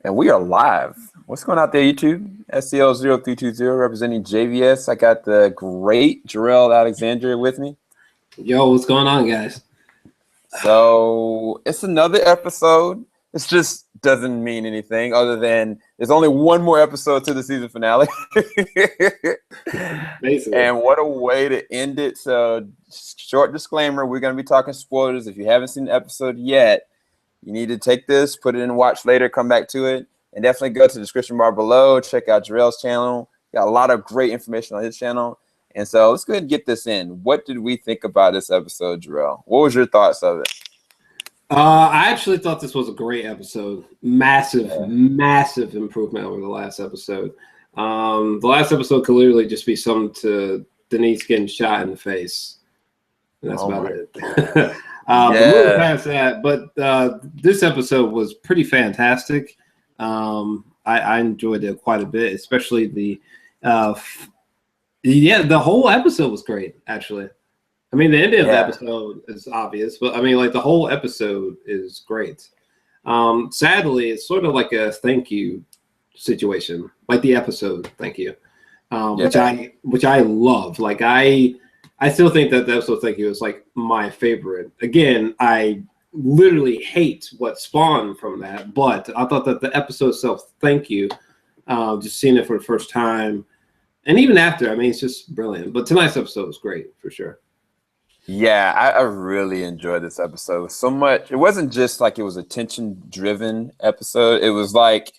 And we are live. What's going out there, YouTube? SCL0320 representing JVS. I got the great Jor-Els Alexandria with me. Yo, what's going on, guys? So it's another episode. It just doesn't mean anything other than there's only one more episode to the season finale. Basically. And what a way to end it. So short disclaimer, we're going to be talking spoilers. If you haven't seen the episode yet, you need to take this, put it in watch later, come back to it, and definitely go to the description bar below. Check out Jor-Els' channel. Got a lot of great information on his channel. And so let's go ahead and get this in. What did we think about this episode, Jor-Els? What was your thoughts of it? I actually thought this was a great episode. Massive improvement over the last episode. The last episode could literally just be something to Denise getting shot in the face. And that's about it. But moving past that, but this episode was pretty fantastic. I enjoyed it quite a bit, especially the whole episode was great, actually. I mean, the ending of the episode is obvious, but I mean, like, the whole episode is great. Sadly, it's sort of like a thank you situation, like the episode thank you, which I love. Like, I still think that the episode thank you is like my favorite. Again, I literally hate what spawned from that, but I thought that the episode itself, thank you, just seeing it for the first time, and even after, I mean, it's just brilliant. But tonight's episode was great for sure. Yeah, I really enjoyed this episode so much. It wasn't just like it was a tension-driven episode. It was like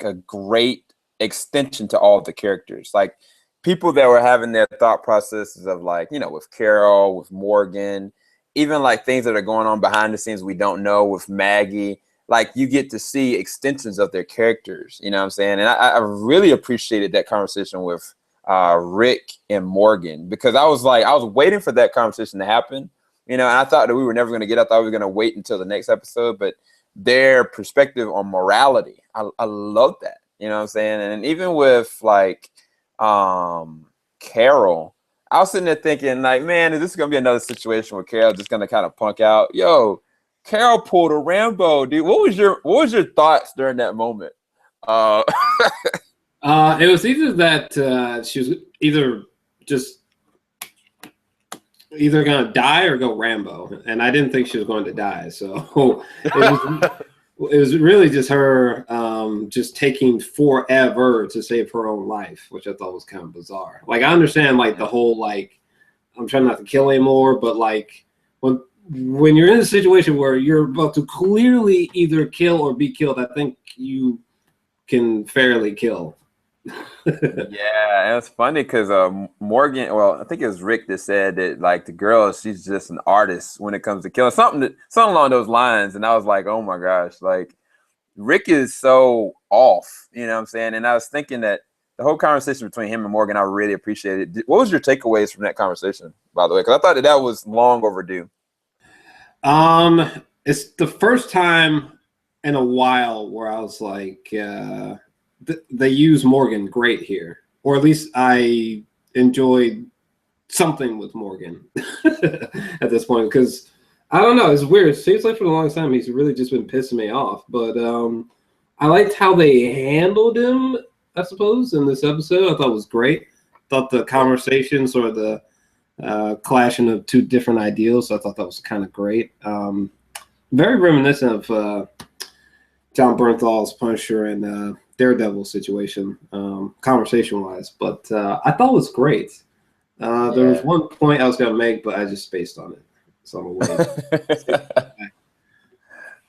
a great extension to all of the characters. Like, people that were having their thought processes of, like, you know, with Carol, with Morgan, even like things that are going on behind the scenes we don't know with Maggie. Like, you get to see extensions of their characters, you know what I'm saying? And I really appreciated that conversation with Rick and Morgan, because I was waiting for that conversation to happen, you know, and I thought that we were never going to get it. I thought we were going to wait until the next episode, but their perspective on morality, I love that, you know what I'm saying? And even with like Carol, I was sitting there thinking, like, man, is this going to be another situation where Carol just going to kind of punk out? Yo, Carol pulled a Rambo, dude. What was your thoughts during that moment? It was either that she was either gonna die or go Rambo, and I didn't think she was going to die. So it was really just her just taking forever to save her own life, which I thought was kind of bizarre. Like, I understand, like, the whole, like, I'm trying not to kill anymore, but like when you're in a situation where you're about to clearly either kill or be killed, I think you can fairly kill. Yeah, it's funny because Morgan, well, I think it was Rick that said that, like, the girl, she's just an artist when it comes to killing, something along those lines. And I was like, oh my gosh, like, Rick is so off, you know what I'm saying? And I was thinking that the whole conversation between him and Morgan, I really appreciated. What was your takeaways from that conversation, by the way? Because I thought that was long overdue. It's the first time in a while where I was like, they use Morgan great here, or at least I enjoyed something with Morgan at this point, because I don't know, it's weird. It seems like for the longest time he's really just been pissing me off, but I liked how they handled him, I suppose, in this episode. I thought it was great. Thought the conversation, sort of the clashing of two different ideals, I thought that was kind of great. Very reminiscent of John Bernthal's Punisher and Daredevil situation, conversation-wise, but I thought it was great. There was one point I was going to make, but I just spaced on it, so I'm away.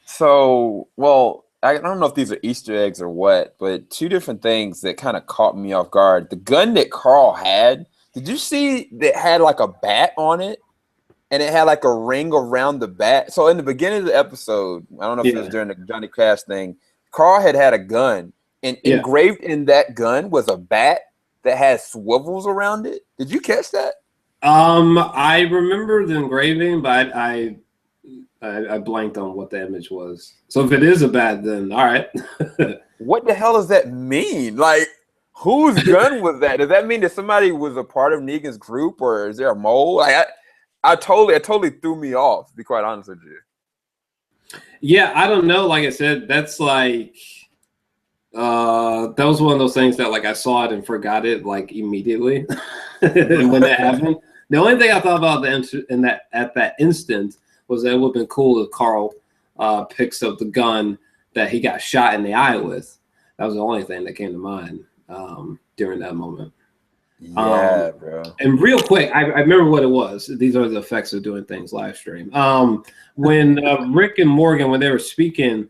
So, well, I don't know if these are Easter eggs or what, but two different things that kind of caught me off guard. The gun that Carl had, did you see that had like a bat on it? And it had like a ring around the bat. So in the beginning of the episode, I don't know if it was during the Johnny Cash thing, Carl had a gun. And engraved in that gun was a bat that has swivels around it. Did you catch that? I remember the engraving, but I blanked on what the image was. So if it is a bat, then all right. What the hell does that mean? Like, whose gun was that? Does that mean that somebody was a part of Negan's group, or is there a mole? Like, it totally threw me off, to be quite honest with you. Yeah, I don't know. Like I said, that's like, That was one of those things that like I saw it and forgot it like immediately. And when that happened, the only thing I thought about in that at that instant was that it would have been cool if Carl picks up the gun that he got shot in the eye with. That was the only thing that came to mind during that moment. Yeah, bro. And real quick, I remember what it was. These are the effects of doing things live stream. When Rick and Morgan, when they were speaking,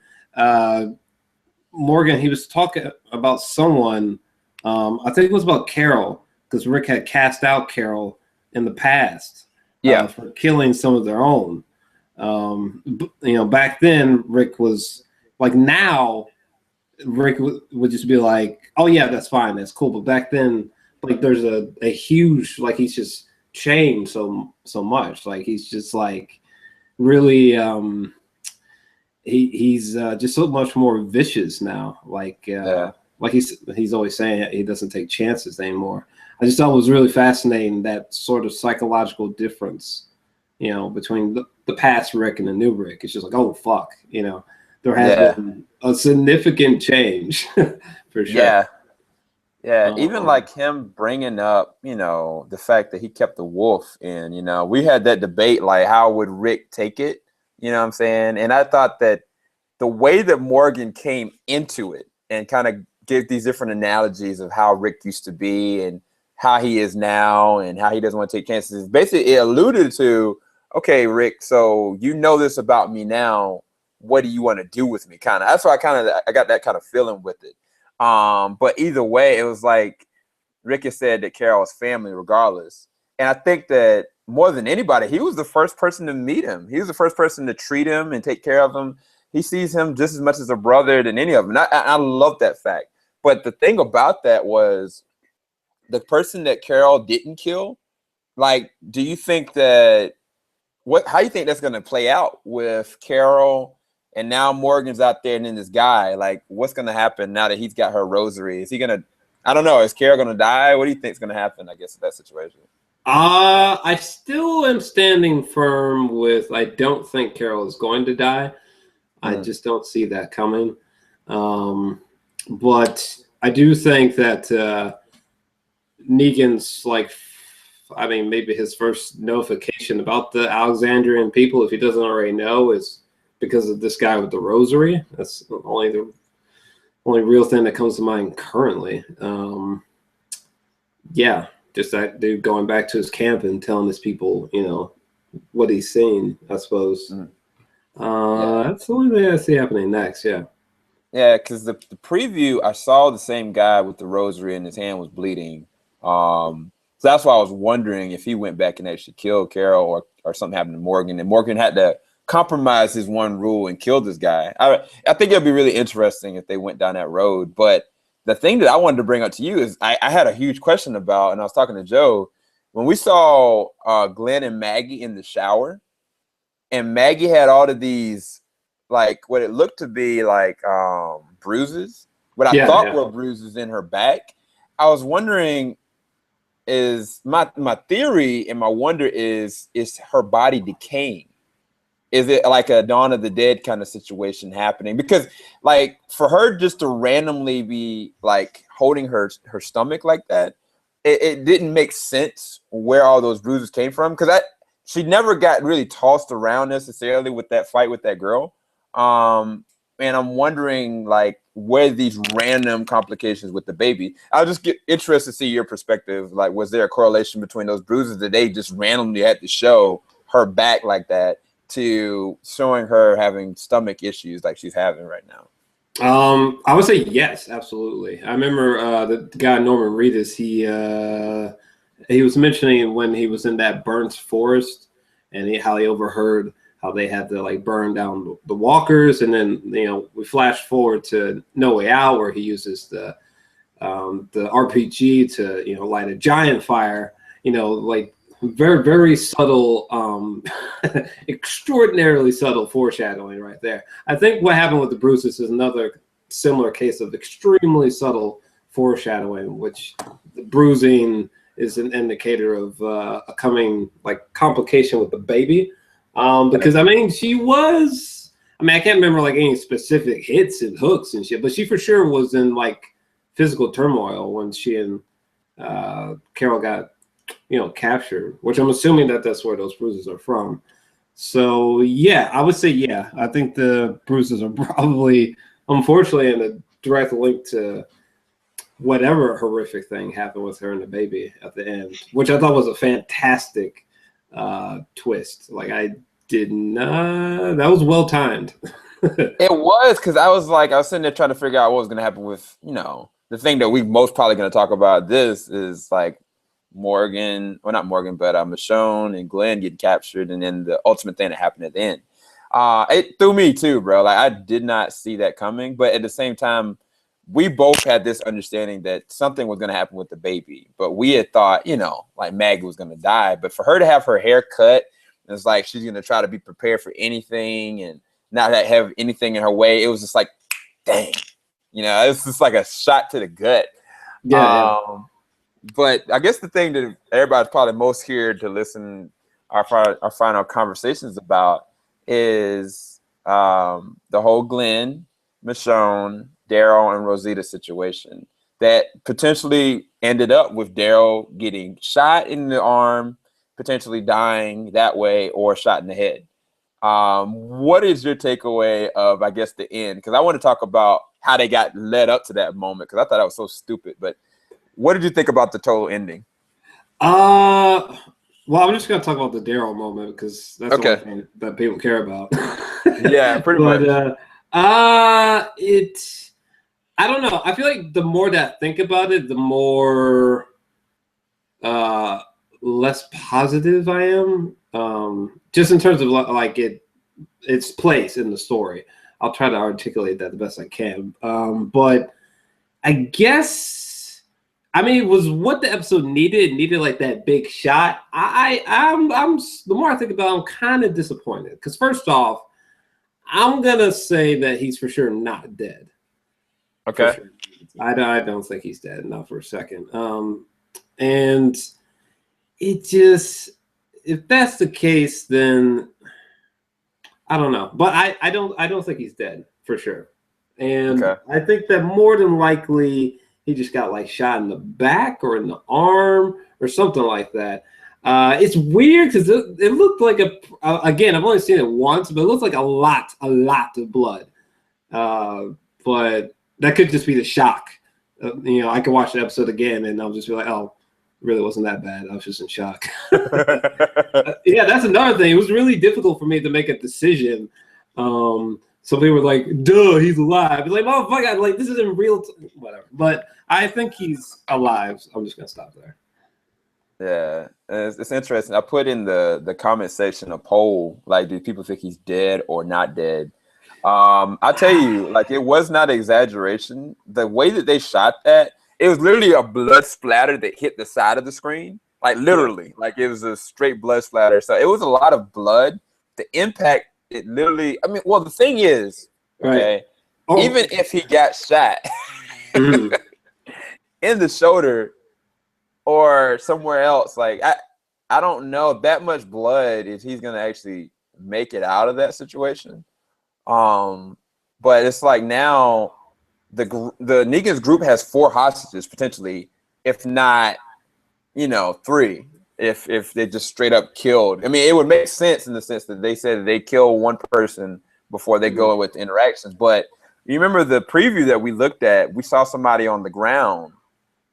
Morgan, he was talking about someone. I think it was about Carol, because Rick had cast out Carol in the past. Yeah. For killing some of their own. Back then Rick was like, now Rick would just be like, oh yeah, that's fine, that's cool. But back then, like, there's a huge, like, he's just changed so much. Like, he's just like really he's just so much more vicious now. Like like he's always saying he doesn't take chances anymore. I just thought it was really fascinating, that sort of psychological difference, between the past Rick and the new Rick. It's just like, oh fuck, there has been a significant change for sure. Yeah, even like him bringing up, the fact that he kept the wolf in, we had that debate, like, how would Rick take it? You know what I'm saying? And I thought that the way that Morgan came into it and kind of gave these different analogies of how Rick used to be and how he is now and how he doesn't want to take chances, basically it alluded to, okay, Rick, so you know this about me now. What do you want to do with me? Kind of. That's why I got that kind of feeling with it. But either way, it was like Rick has said that Carol is family regardless. And I think that more than anybody, he was the first person to meet him. He was the first person to treat him and take care of him. He sees him just as much as a brother than any of them. And I love that fact. But the thing about that was the person that Carol didn't kill, like, do you think that how do you think that's going to play out with Carol and now Morgan's out there and then this guy? Like, what's going to happen now that he's got her rosary? Is he going to, I don't know, is Carol going to die? What do you think is going to happen, I guess, in that situation? I still am standing firm with, I don't think Carol is going to die. I just don't see that coming. But I do think that Negan's, like, I mean, maybe his first notification about the Alexandrian people, if he doesn't already know, is because of this guy with the rosary. That's the only real thing that comes to mind currently. Yeah, just that dude going back to his camp and telling his people, what he's seen, I suppose. That's the only thing I see happening next. Yeah, because the preview, I saw the same guy with the rosary and his hand was bleeding. So that's why I was wondering if he went back and actually killed Carol or something happened to Morgan, and Morgan had to compromise his one rule and kill this guy. I think it'd be really interesting if they went down that road. But the thing that I wanted to bring up to you is I had a huge question about, and I was talking to Joe, when we saw Glenn and Maggie in the shower, and Maggie had all of these, like, what it looked to be like bruises, what I thought were bruises in her back. I was wondering, is my theory and my wonder is her body decaying? Is it like a Dawn of the Dead kind of situation happening? Because, like, for her just to randomly be like holding her stomach like that, it didn't make sense where all those bruises came from, because she never got really tossed around necessarily with that fight with that girl. And I'm wondering, like, where these random complications with the baby. I'll just get interested to see your perspective. Like, was there a correlation between those bruises that they just randomly had to show her back like that to showing her having stomach issues like she's having right now? I would say yes, absolutely. I remember the guy Norman Reedus, he was mentioning when he was in that burnt forest and how he overheard how they had to, like, burn down the walkers, and then we flash forward to No Way Out, where he uses the RPG to light a giant fire. Like, very, very subtle, extraordinarily subtle foreshadowing right there. I think what happened with the bruises is another similar case of extremely subtle foreshadowing, which the bruising is an indicator of a coming, like, complication with the baby. Because, I mean, she was I mean, I can't remember like any specific hits and hooks and shit, but she for sure was in like physical turmoil when she and Carol got, captured, which I'm assuming that's where those bruises are from. So yeah, I would say yeah. I think the bruises are probably, unfortunately, in a direct link to whatever horrific thing happened with her and the baby at the end, which I thought was a fantastic twist. Like I did not. That was well timed. It was because I was sitting there trying to figure out what was going to happen with, the thing that we most probably going to talk about. This is like Morgan, well, not Morgan, but Michonne and Glenn getting captured, and then the ultimate thing that happened at the end. It threw me too, bro. Like I did not see that coming, but at the same time, we both had this understanding that something was going to happen with the baby, but we had thought, like Maggie was going to die. But for her to have her hair cut, it's like she's going to try to be prepared for anything and not have anything in her way. It was just like, dang, it's just like a shot to the gut. Yeah. But I guess the thing that everybody's probably most here to listen our final conversations about is the whole Glenn, Michonne, Daryl, and Rosita situation that potentially ended up with Daryl getting shot in the arm, potentially dying that way, or shot in the head. What is your takeaway of, I guess, the end? Because I want to talk about how they got led up to that moment, because I thought that was so stupid. But what did you think about the total ending? Well, I'm just gonna talk about the Daryl moment because that's the one thing that people care about. Yeah, pretty much. I don't know. I feel like the more that I think about it, the more less positive I am. Just in terms of like its place in the story. I'll try to articulate that the best I can. But I guess, I mean, it was what the episode needed. It needed like that big shot. I'm the more I think about it, I'm kind of disappointed because first off, I'm gonna say that he's for sure not dead. Okay. Sure. I don't think he's dead, not for a second. And it just, if that's the case, then I don't know. But I don't think he's dead for sure. And I think that more than likely he just got like shot in the back or in the arm or something like that. It's weird because it looked like again, I've only seen it once, but it looks like a lot of blood. But that could just be the shock. I could watch the episode again and I'll just be like, oh, it really wasn't that bad. I was just in shock. Yeah, that's another thing. It was really difficult for me to make a decision. Some people were like, duh, he's alive. It's like, motherfucker, like, this isn't real, whatever. But I think he's alive. So I'm just going to stop there. Yeah, it's interesting. I put in the comment section a poll, like, do people think he's dead or not dead? I'll tell you, like, it was not an exaggeration. The way that they shot that, it was literally a blood splatter that hit the side of the screen. Like, literally. Like, it was a straight blood splatter. So it was a lot of blood. The impact, it literally, I mean, well, the thing is, okay, even if he got shot in the shoulder or somewhere else, like, I don't know that much blood if he's going to actually make it out of that situation. But it's like now the Negan's group has 4 hostages potentially, if not, 3, if they just straight up killed. I mean, it would make sense in the sense that they said that they kill one person before they go with interactions. But you remember the preview that we looked at, we saw somebody on the ground.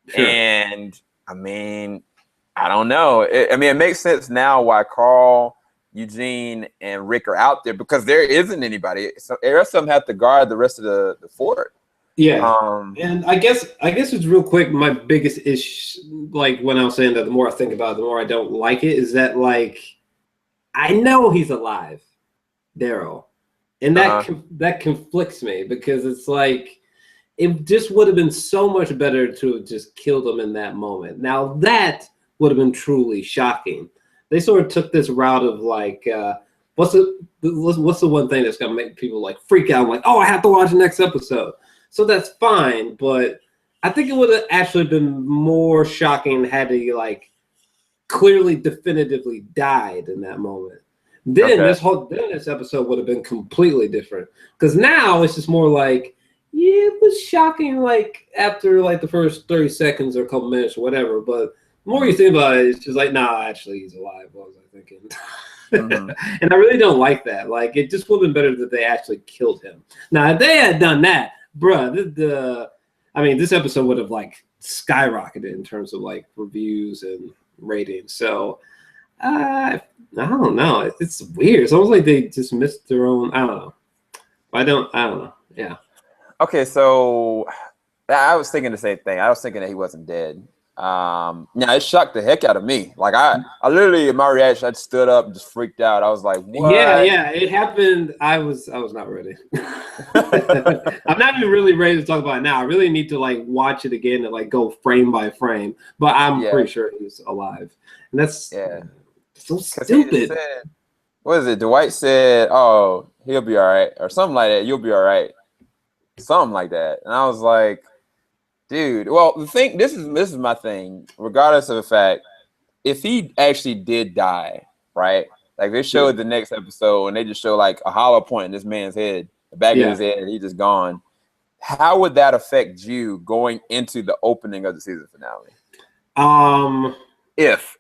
Sure. And I mean, I don't know. It makes sense now why Carl, Eugene, and Rick are out there because there isn't anybody. So the rest of them have to guard the rest of the fort. Yeah. And I guess it's real quick. My biggest issue, like when I was saying that the more I think about it, the more I don't like it, is that like I know he's alive, Daryl, and that conflicts me because it's like it just would have been so much better to have just killed him in that moment. Now that would have been truly shocking. They sort of took this route of like, what's the one thing that's gonna make people like freak out? I'm like, oh, I have to watch the next episode. So that's fine, but I think it would have actually been more shocking had he like clearly definitively died in that moment. then Okay. this episode would have been completely different. Because now it's just more like, yeah, it was shocking, like after like the first 30 seconds or a couple minutes or whatever. But the more you think about it, it's just like, nah, actually he's alive. What was I thinking? Mm-hmm. And I really don't like that. Like, it just would have been better that they actually killed him. Now, if they had done that, bruh, this episode would have like skyrocketed in terms of like reviews and ratings. So I don't know. It's weird. It's almost like they just missed their own. I don't know. I don't know. Yeah. Okay, so I was thinking the same thing. I was thinking that he wasn't dead. Now it shocked the heck out of me. Like I literally in my reaction, I stood up and just freaked out. I was like, what? Yeah, it happened. I was not ready. I'm not even really ready to talk about it now. I really need to like watch it again and like go frame by frame. But I'm pretty sure he's alive. And that's so stupid. Said, what is it? Dwight said, "Oh, he'll be all right," or something like that. You'll be all right, something like that. And I was like, dude. Well, the thing, this is my thing. Regardless of the fact, if he actually did die, right? Like they showed the next episode, and they just show like a hollow point in this man's head, the back of his head, and he's just gone. How would that affect you going into the opening of the season finale? If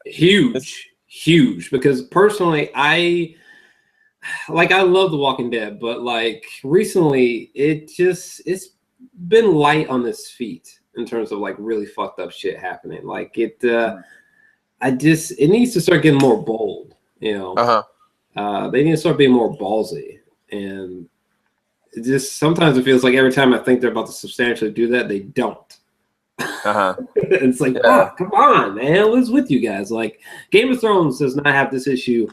huge, because personally, I love The Walking Dead, but like recently, it's been light on its feet in terms of like really fucked up shit happening. Like it needs to start getting more bold. You know, they need to start being more ballsy, and it just sometimes it feels like every time I think they're about to substantially do that, they don't. It's like, come on, man, what's with you guys? Like, Game of Thrones does not have this issue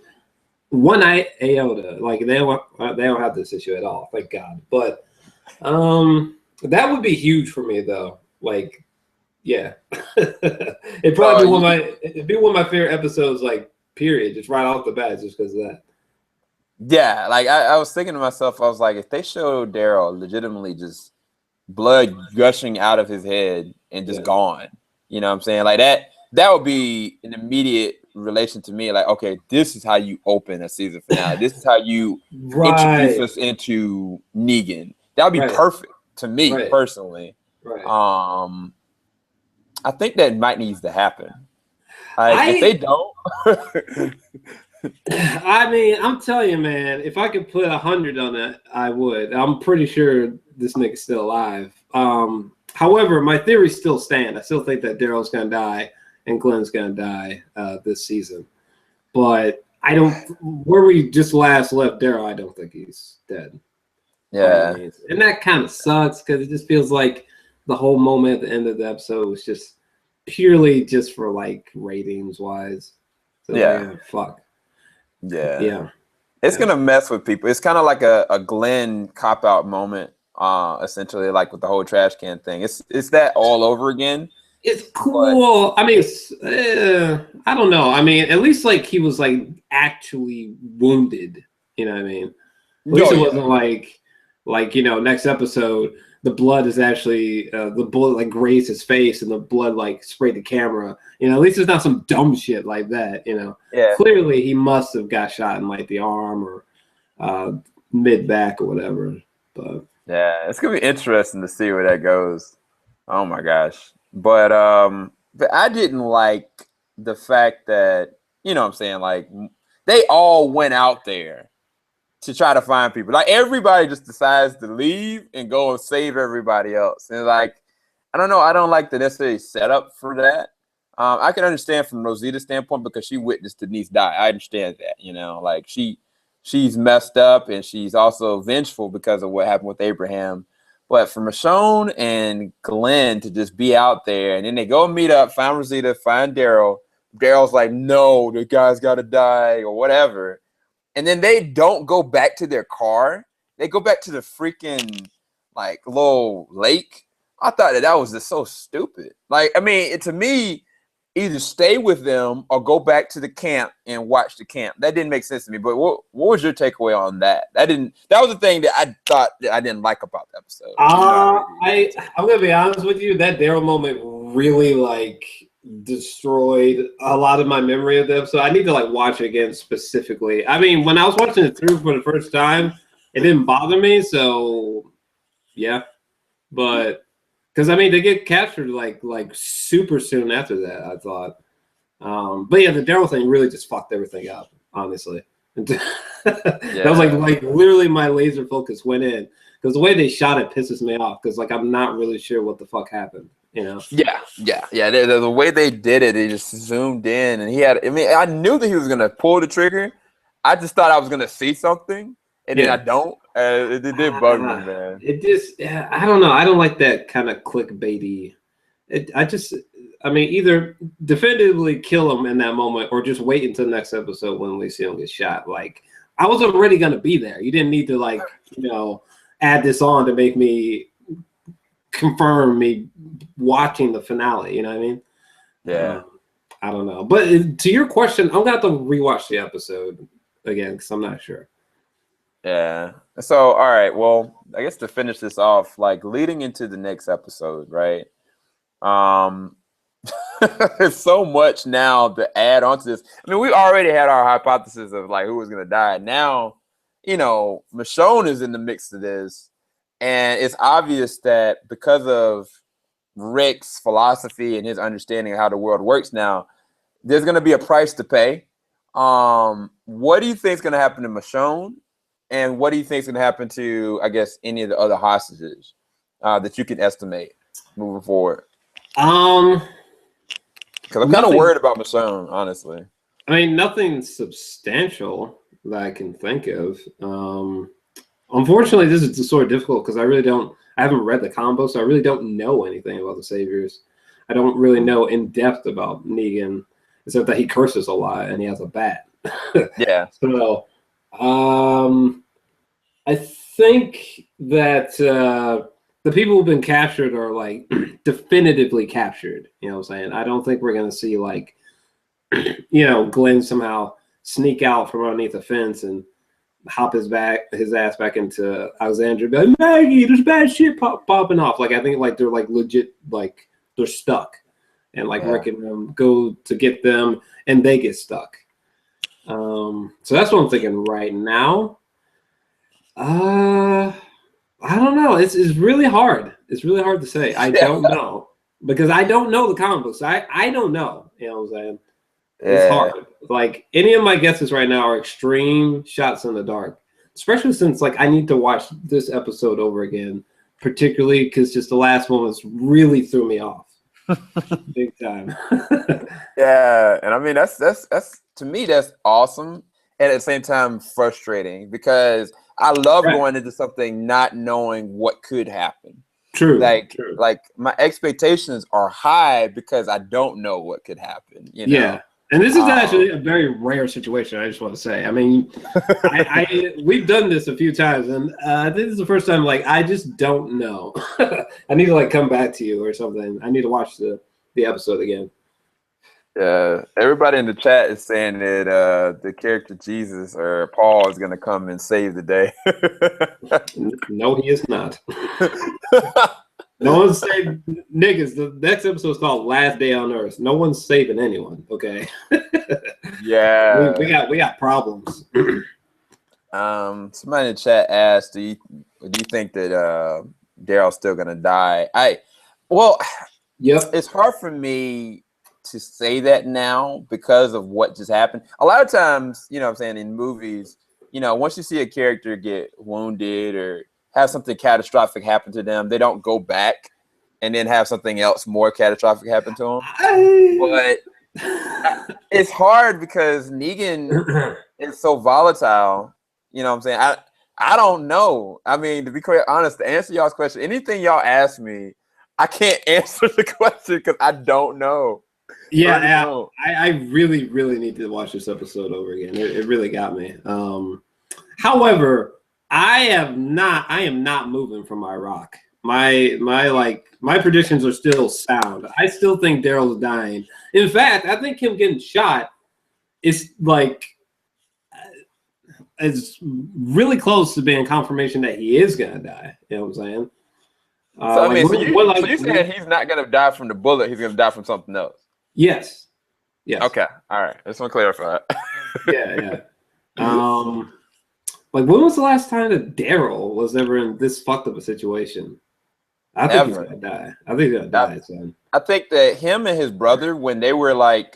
one iota. Like they don't have this issue at all, thank God. But that would be huge for me, though. Like, yeah, it'd probably be one of my favorite episodes. Like, period, just right off the bat, just because of that. Yeah, like I was thinking to myself, I was like, if they show Daryl legitimately just blood gushing out of his head and just gone, you know what I'm saying? Like that would be an immediate relation to me. Like, okay, this is how you open a season finale. This is how you introduce us into Negan. That would be perfect to me personally. I think that might needs to happen. If they don't. I mean, I'm telling you, man, if I could put 100 on that, I would. I'm pretty sure this nigga's still alive. However, my theories still stand. I still think that Daryl's gonna die and Glenn's gonna die this season. But I don't. Where we just last left Daryl, I don't think he's dead. Yeah, and that kind of sucks because it just feels like the whole moment at the end of the episode was just purely just for like ratings wise. So, fuck. Yeah. It's gonna mess with people. It's kind of like a Glenn cop out moment, essentially, like with the whole trash can thing. It's that all over again. It's cool. I mean, I don't know. I mean, at least like he was like actually wounded. You know what I mean? At least it wasn't like next episode the blood is actually the bullet like grazed his face and the blood like sprayed the camera. At least it's not some dumb shit like that. Clearly he must have got shot in like the arm or mid back or whatever. But yeah, it's gonna be interesting to see where that goes. Oh my gosh. But I didn't like the fact that, what I'm saying, like they all went out there to try to find people. Like everybody just decides to leave and go and save everybody else. And like, I don't know, I don't like the necessary setup for that. I can understand from Rosita's standpoint because she witnessed Denise die. I understand that, like she's messed up and she's also vengeful because of what happened with Abraham. But for Michonne and Glenn to just be out there and then they go meet up, find Rosita, find Daryl. Daryl's like, no, the guy's got to die or whatever. And then they don't go back to their car. They go back to the freaking like little lake. I thought that was just so stupid. Like, I mean, to me, either stay with them or go back to the camp and watch the camp. That didn't make sense to me. But what was your takeaway on that? That was the thing that I thought that I didn't like about the episode. I'm gonna be honest with you. That Daryl moment really like destroyed a lot of my memory of them. So I need to like watch it again specifically. I mean, when I was watching it through for the first time, it didn't bother me. So yeah, but because I mean they get captured like super soon after that. I thought, but yeah, the Daryl thing really just fucked everything up. Honestly, that was like literally my laser focus went in because the way they shot it pisses me off because like I'm not really sure what the fuck happened. You know? Yeah. The way they did it, they just zoomed in, and he had. I mean, I knew that he was gonna pull the trigger. I just thought I was gonna see something, and then I don't. It did bug me, man. It just, I don't know. I don't like that kind of clickbaity. I mean, either definitively kill him in that moment, or just wait until the next episode when we see him get shot. Like, I was already gonna be there. You didn't need to like, add this on to make me confirm me watching the finale. You know what I mean? Yeah. I don't know. But to your question, I'm gonna have to rewatch the episode again because I'm not sure. Yeah. So, all right. Well, I guess to finish this off, like leading into the next episode, right? There's so much now to add onto this. I mean, we already had our hypothesis of like who was gonna die. Now, Michonne is in the mix of this, and it's obvious that because of Rick's philosophy and his understanding of how the world works now, there's gonna be a price to pay. What do you think is gonna happen to Michonne? And what do you think is going to happen to, I guess, any of the other hostages that you can estimate moving forward? Because I'm kind of worried about Michonne, honestly. I mean, nothing substantial that I can think of. Unfortunately, this is sort of difficult because I haven't read the combo, so I really don't know anything about the Saviors. I don't really know in depth about Negan, except that he curses a lot and he has a bat. Yeah. So, I think that the people who've been captured are like definitively captured. You know what I'm saying? I don't think we're gonna see like Glenn somehow sneak out from underneath the fence and hop his ass back into Alexandria, be like, Maggie, there's bad shit popping off. Like I think like they're like legit, like they're stuck, and like Rick and them go to get them, and they get stuck. So that's what I'm thinking right now. I don't know. It's really hard. It's really hard to say. I don't know because I don't know the comic books. I don't know. You know what I'm saying? It's hard. Like any of my guesses right now are extreme shots in the dark, especially since like I need to watch this episode over again, particularly because just the last moments really threw me off, big time. Yeah, and I mean that's to me that's awesome, and at the same time frustrating because I love going into something not knowing what could happen. True. Like my expectations are high because I don't know what could happen. Yeah. And this is actually a very rare situation. I just want to say. I mean, we've done this a few times, and this is the first time. Like, I just don't know. I need to like come back to you or something. I need to watch the episode again. Everybody in the chat is saying that the character Jesus or Paul is going to come and save the day. No, he is not. No one's saving niggas. The next episode is called "Last Day on Earth." No one's saving anyone. Okay. Yeah. we got problems. Somebody in the chat asked, "Do you think that Daryl's still gonna die?" It's hard for me to say that now because of what just happened. A lot of times, what I'm saying, in movies, once you see a character get wounded or have something catastrophic happen to them, they don't go back and then have something else more catastrophic happen to them. But it's hard because Negan is so volatile. You know what I'm saying? I don't know. I mean, to be quite honest, to answer y'all's question, anything y'all ask me, I can't answer the question because I don't know. Yeah, I really, really need to watch this episode over again. It really got me. However, I am not moving from my rock. My predictions are still sound. I still think Daryl's dying. In fact, I think him getting shot is like it's really close to being confirmation that he is gonna die. You know what I'm saying? So you're saying he's not gonna die from the bullet, he's gonna die from something else. Yes. Yes. Okay, all right. Just want to clarify. Yeah. Like when was the last time that Daryl was ever in this fucked up a situation? I think he's Ever. gonna die. I think he's gonna I, die, son. I think that him and his brother, when they were like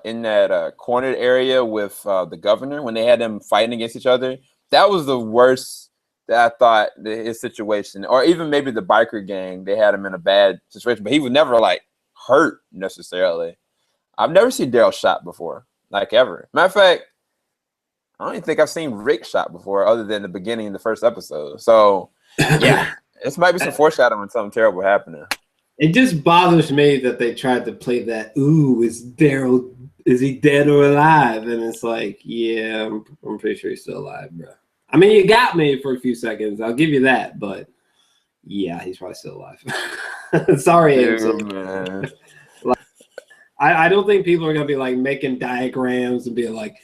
in that cornered area with the governor, when they had them fighting against each other, that was the worst that I thought his situation, or even maybe the biker gang, they had him in a bad situation, but he was never like hurt necessarily. I've never seen Daryl shot before, like ever. Matter of fact, I don't even think I've seen Rick shot before, other than the beginning in the first episode. So, yeah, this might be some foreshadowing something terrible happening. It just bothers me that they tried to play that. Ooh, is Daryl? Is he dead or alive? And it's like, yeah, I'm pretty sure he's still alive, bro. I mean, you got me for a few seconds. I'll give you that, but yeah, he's probably still alive. Sorry, Dude, man. I don't think people are gonna be like making diagrams and being like,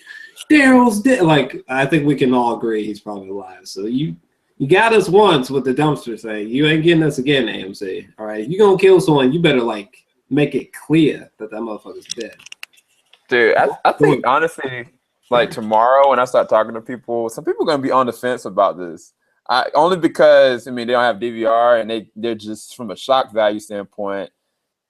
Daryl's dead. Like, I think we can all agree he's probably alive. So you got us once with the dumpster thing. You ain't getting us again, AMC. All right, if you're gonna kill someone, you better like make it clear that motherfucker's dead. Dude, I think honestly, like tomorrow when I start talking to people, some people are gonna be on the fence about this. Only because I mean they don't have DVR and they're just from a shock value standpoint,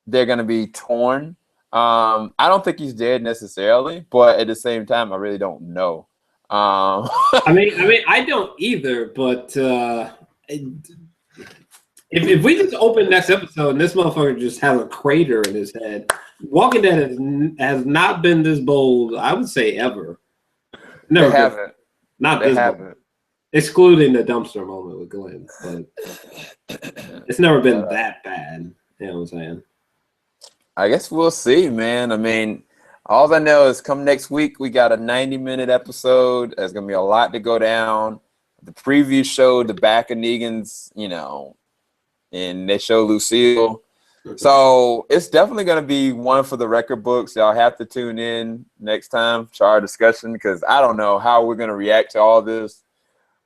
they're gonna be torn. I don't think he's dead necessarily, but at the same time, I really don't know. I mean, I don't either. But if we just open next episode and this motherfucker just has a crater in his head, Walking Dead has not been this bold, I would say, ever. Never they haven't. Not they this haven't. bold. Excluding the dumpster moment with Glenn. But it's never been that bad. You know what I'm saying? I guess we'll see, man. I mean, all I know is come next week, we got a 90-minute episode. There's going to be a lot to go down. The preview showed the back of Negan's, and they show Lucille. So it's definitely going to be one for the record books. Y'all have to tune in next time to our discussion because I don't know how we're going to react to all this.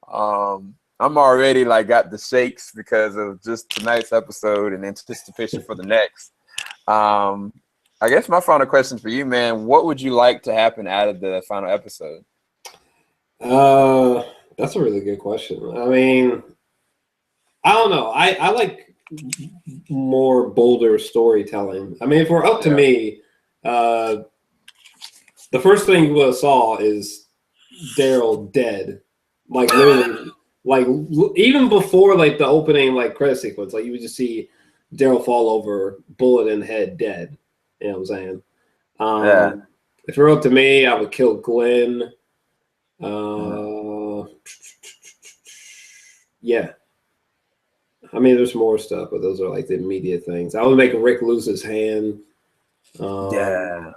I'm already like got the shakes because of just tonight's episode and anticipation for the next. I guess my final question for you, man, what would you like to happen out of the final episode? That's a really good question. I mean, I don't know. I like more bolder storytelling. I mean, if we're up to me, the first thing you would have saw is Daryl dead. Like literally, like even before like the opening like credit sequence, like you would just see Daryl fall over, bullet in the head, dead. You know what I'm saying? If it were up to me, I would kill Glenn. Yeah. I mean, there's more stuff, but those are like the immediate things. I would make Rick lose his hand. Yeah.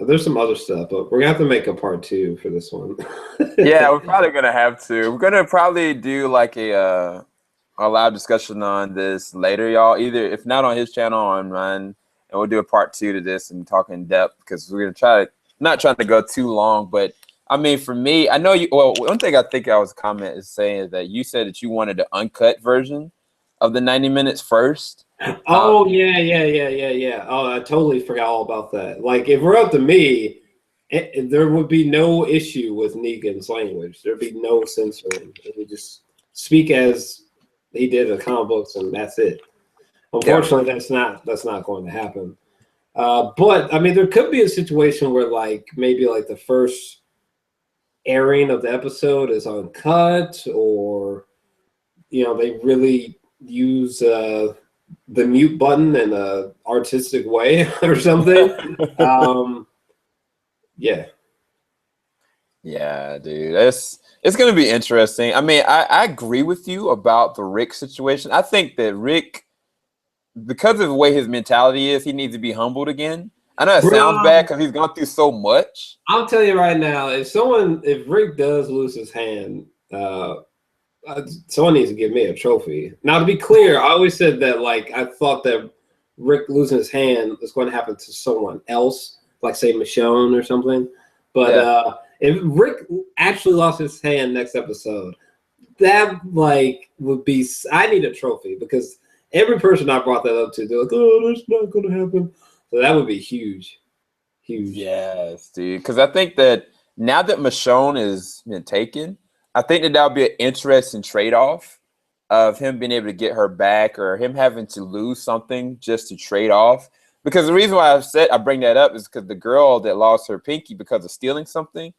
There's some other stuff, but we're gonna have to make a part 2 for this one. Yeah, we're probably gonna have to. We're gonna probably do like a live discussion on this later, y'all. Either if not on his channel, on mine, and we'll do a part 2 to this and talk in depth because we're gonna try to not trying to go too long, but I mean, for me, I know you. Well, one thing I think I was comment is saying is that you said that you wanted the uncut version of the 90 minutes first. Oh yeah. Oh, I totally forgot all about that. Like, if we're up to me, there would be no issue with Negan's language. There'd be no censoring. It would just speak as he did in the comic books, and that's it. Unfortunately, that's not going to happen. But I mean, there could be a situation where, like, maybe like the first airing of the episode is uncut, or they really use the mute button in a artistic way or something. Yeah, dude, it's gonna be interesting. I mean, I agree with you about the Rick situation. I think that Rick, because of the way his mentality is, he needs to be humbled again. I know it sounds bad because he's gone through so much. I'll tell you right now, if Rick does lose his hand, someone needs to give me a trophy. Now, to be clear, I always said that, like, I thought that Rick losing his hand was going to happen to someone else, like, say, Michonne or something. But if Rick actually lost his hand next episode, that, like, would be – I need a trophy because every person I brought that up to, they're like, "Oh, that's not gonna happen." So that would be huge, huge. Yes, dude. Because I think that now that Michonne has been taken, I think that would be an interesting trade-off of him being able to get her back or him having to lose something just to trade off. Because the reason why I bring that up is because the girl that lost her pinky because of stealing something,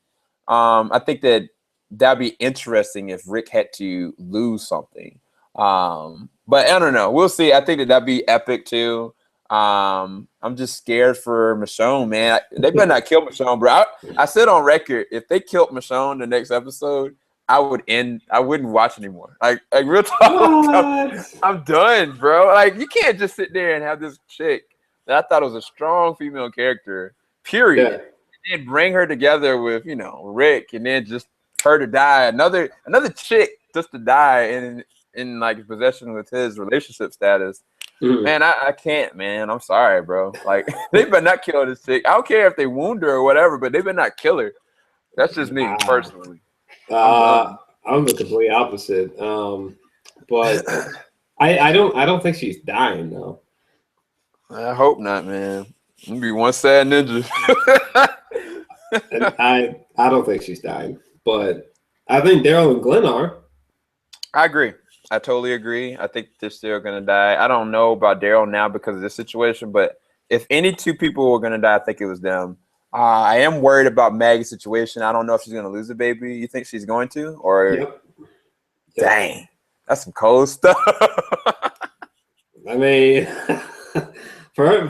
I think that that'd be interesting if Rick had to lose something. But I don't know. We'll see. I think that that'd be epic too. I'm just scared for Michonne, man. They better not kill Michonne, bro. I said on record, if they killed Michonne the next episode, I wouldn't watch anymore. Like real talk, I'm done, bro. Like you can't just sit there and have this chick that I thought was a strong female character, period, and then bring her together with Rick, and then just her to die, another chick just to die in like possession with his relationship status. Man, I can't, man. I'm sorry, bro. Like they better not kill this chick. I don't care if they wound her or whatever, but they better not kill her. That's just me personally. I'm the complete opposite. But I don't think she's dying though. I hope not, man. I'm gonna be one sad ninja. And I don't think she's dying, but I think Daryl and Glenn are. I agree. I totally agree. I think they're still gonna die. I don't know about Daryl now because of this situation, but if any two people were gonna die, I think it was them. I am worried about Maggie's situation. I don't know if she's gonna lose the baby. You think she's going to, or Yep. Dang, that's some cold stuff. I mean, for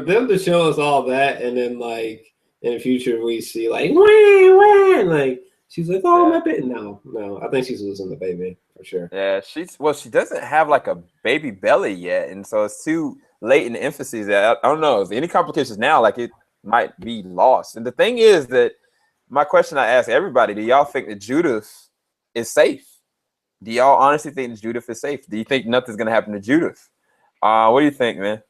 them to show us all that, and then like in the future we see like like she's like, oh my baby. No, I think she's losing the baby for sure. Yeah, she doesn't have like a baby belly yet, and so it's too late in the infancy. That I don't know. If any complications now, like it might be lost. And the thing is that my question I ask everybody: do y'all think that Judith is safe? Do y'all honestly think that Judith is safe? Do you think nothing's gonna happen to Judith? What do you think, man?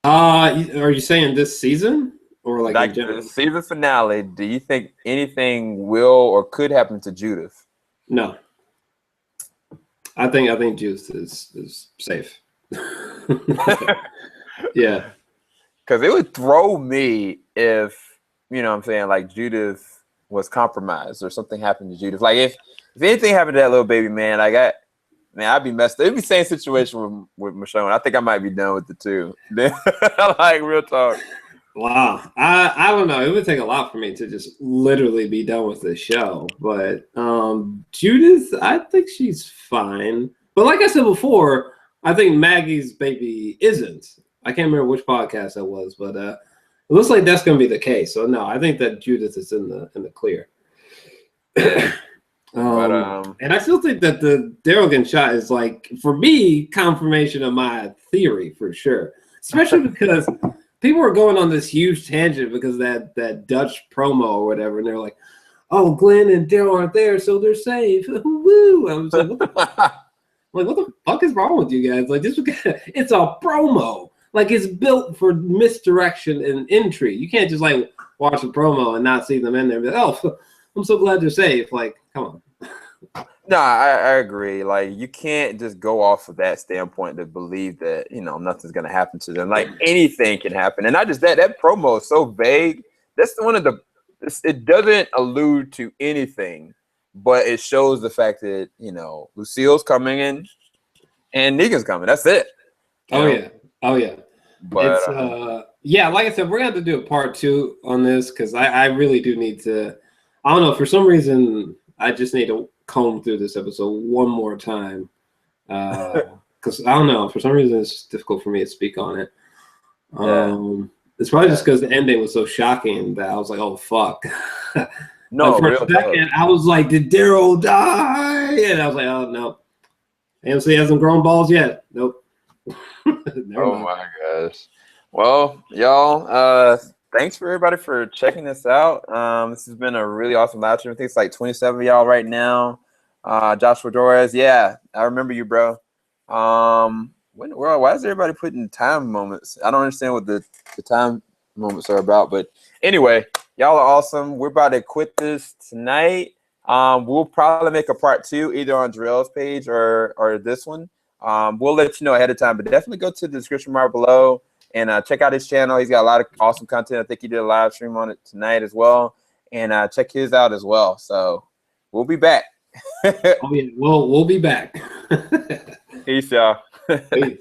Are you saying this season or like in general? The season finale? Do you think anything will or could happen to Judith? No. I think Judith is safe. Yeah. Because it would throw me if, what I'm saying, like Judith was compromised or something happened to Judith. Like if anything happened to that little baby, man, I'd be messed up. It'd be the same situation with Michonne. I think I might be done with the two. Like real talk. Wow. I don't know. It would take a lot for me to just literally be done with this show. But Judith, I think she's fine. But like I said before, I think Maggie's baby isn't. I can't remember which podcast that was, but it looks like that's going to be the case. So no, I think that Judith is in the clear. And I still think that the Daryl getting shot is like, for me, confirmation of my theory for sure. Especially because people are going on this huge tangent because that Dutch promo or whatever, and they're like, "Oh, Glenn and Daryl aren't there, so they're safe." Woo! I was like, "What the fuck? Like, what the fuck is wrong with you guys? Like, it's a promo. Like, it's built for misdirection and intrigue. You can't just like watch a promo and not see them in there and be like, oh, I'm so glad they're safe. Like, come on." No, I agree. Like you can't just go off of that standpoint to believe that nothing's gonna happen to them. Like anything can happen, and not just that. That promo is so vague. That's one of the. It doesn't allude to anything, but it shows the fact that Lucille's coming in, and Negan's coming. That's it. Oh yeah. But it's yeah, like I said, we're gonna have to do a part 2 on this because I really do need to. I don't know, for some reason I just need to comb through this episode one more time because I don't know, for some reason it's difficult for me to speak on it. It's probably just because the ending was so shocking that I was like, oh fuck. No, like for a second I was like, did Daryl die? And I was like, oh no, AMC hasn't grown balls yet. Nope. Oh my gosh. Well, y'all, thanks for everybody for checking this out. This has been a really awesome live stream. I think it's like 27 of y'all right now. Joshua Jor-Els, yeah, I remember you, bro. Why is everybody putting time moments? I don't understand what the time moments are about. But anyway, y'all are awesome. We're about to quit this tonight. We'll probably make a part 2 either on Jor-Els' page or this one. we'll let you know ahead of time. But definitely go to the description bar below and check out his channel. He's got a lot of awesome content. I think he did a live stream on it tonight as well. And check his out as well. So we'll be back. Oh yeah, we'll be back. Peace, y'all. Peace.